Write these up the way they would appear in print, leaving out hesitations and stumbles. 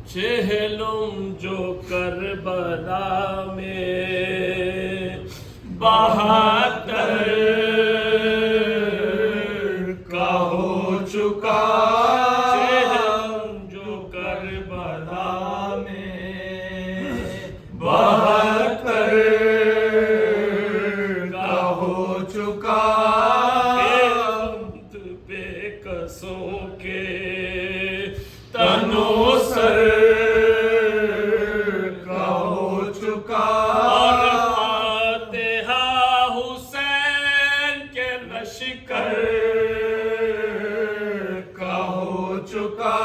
चेहलुम जो करबला में 72 का हो चुका। चेहलुम जो करबला में 72 का हो चुका। बेकसों के तनो सर का हो चुका। और फातिहा हुसैन के लश्कर का हो चुका।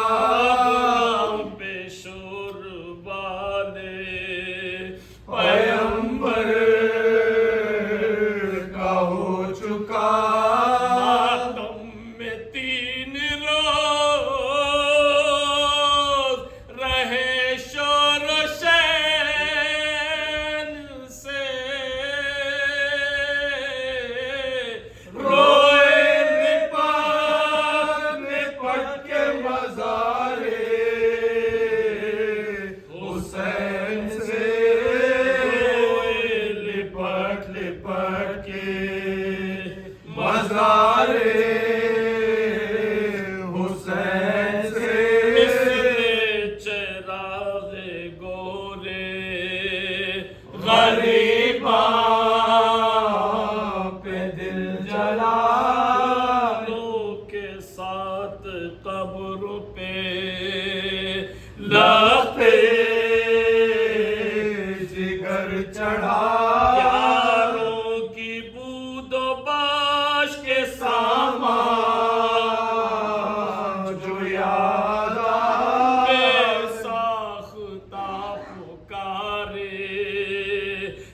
बेशोर वाले पैगंबर का हो चुका। हुसैन से चराग़े गोरे गरीबा पे दिल जलालों के साथ कब्र पे लख्ते जिगर चढ़ा।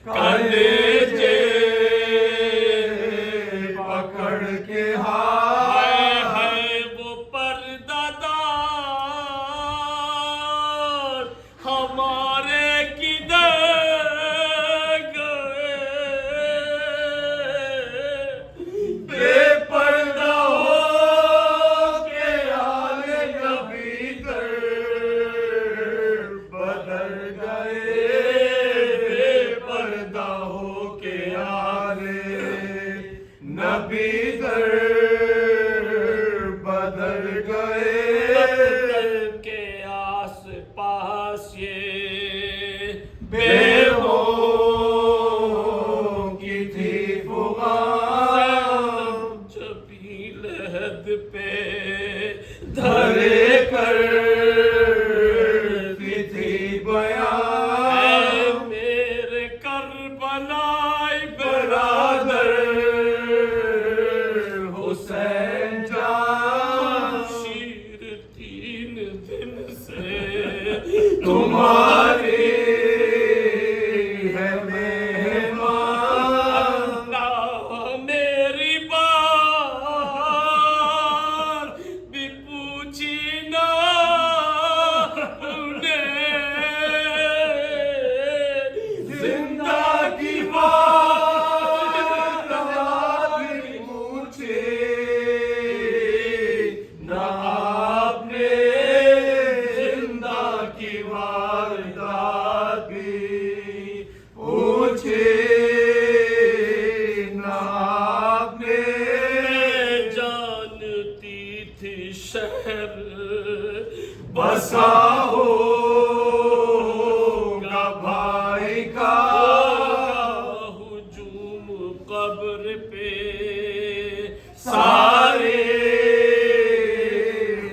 कलेजे पकड़ के हाय वो पर्दादार हमारे किधर गए। बेपर्दा हो के आले नबी दर बदल गए। नबी दर बदल गए। के आस पास ये बेहों की थी फुगार। जबील हद पे धरे कर थी बयान। मेरे करबलाई बरादर हुसैन जान शीर 3 दिन से तुम्हारी है मेहमान। मेरी बात भी पूछी ना उन्हें। जिंदा की बात भी पूछे ना आपने। जिंदा की वारदात भी पूछे ना आपने। जानती थी शहर बसा होगा भाई का। हुजूम कब्र पे सारे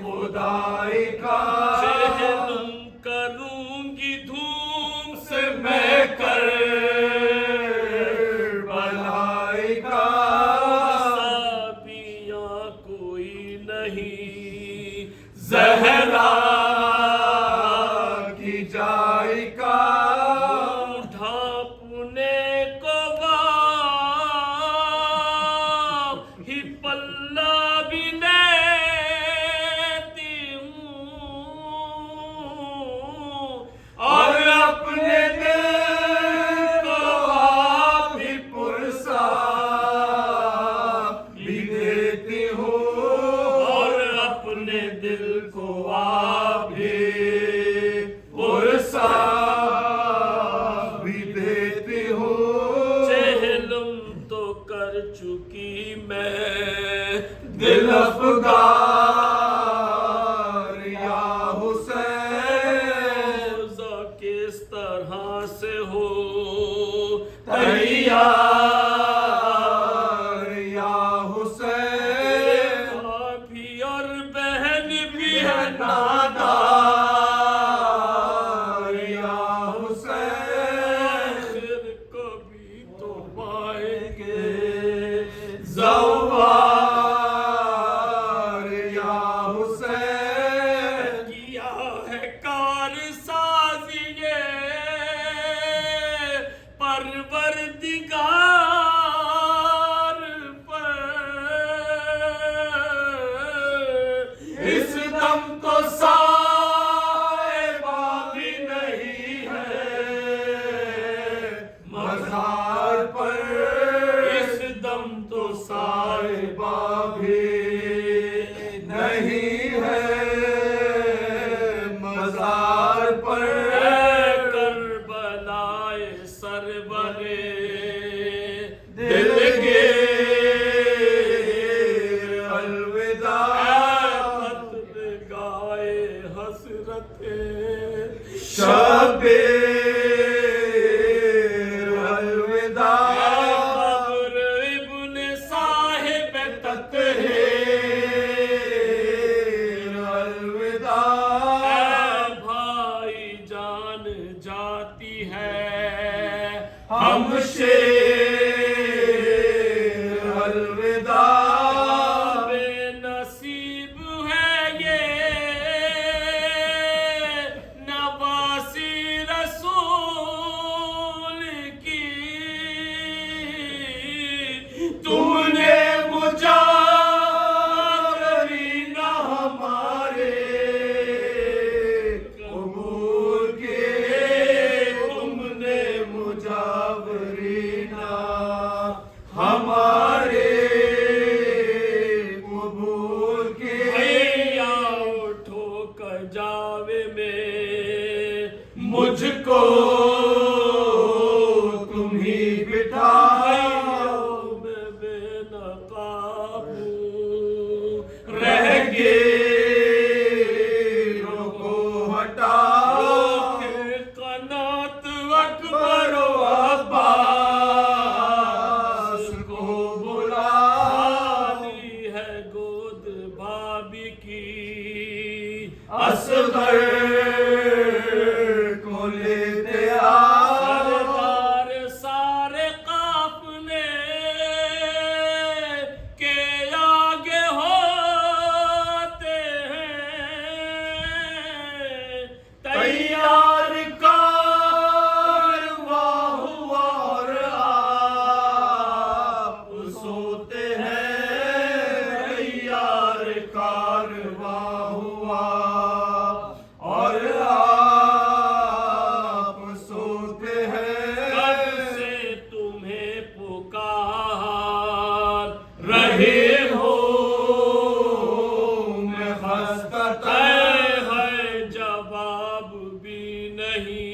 खुदाई का। करूंगी धूम पास हो तैयार या हुसैन। भाभी और बहन भी है नादार या हुसैन। आखिर कभी तो आएंगे ज़वार या हुसैन। किया है कारसाज़िए परवरदिगार पर। इस दम तो साहिबा भी नहीं है मज़ार पर। इस दम तो साहिबा भी नहीं है मज़ार पर। करबलाए सरवरे दिल के अलविदा। पत्र गाए हसरते शबे अलविदा। कब्र इब्ने साहिब तत्हीर अलविदा। भाई जान जाती है हम शेर अलविदा। बेनसीब है ये नवासी रसूल की। तुमने मुजावरी न हमारे कबूल किए। तुमने मुजावरी न हमारे कबूल किए। भैया उठो कजावे में मुझको तुम ही बिठाओ। मैं बेनकाब रह गेरों को हटाओ। कनात अकबर व अब्बास को बुलाओ। खाली है गोद भाभी की। असगर को लेते आओ। सरदार सारे काफले के आगे होते हैं। तैयार कारवां हुआ और आप सोते हैं। तैयार कारवां हुआ और आप सोते हैं। कब से तुम्हें पुकार रहे हो मैं खस्ता है जवाब भी नहीं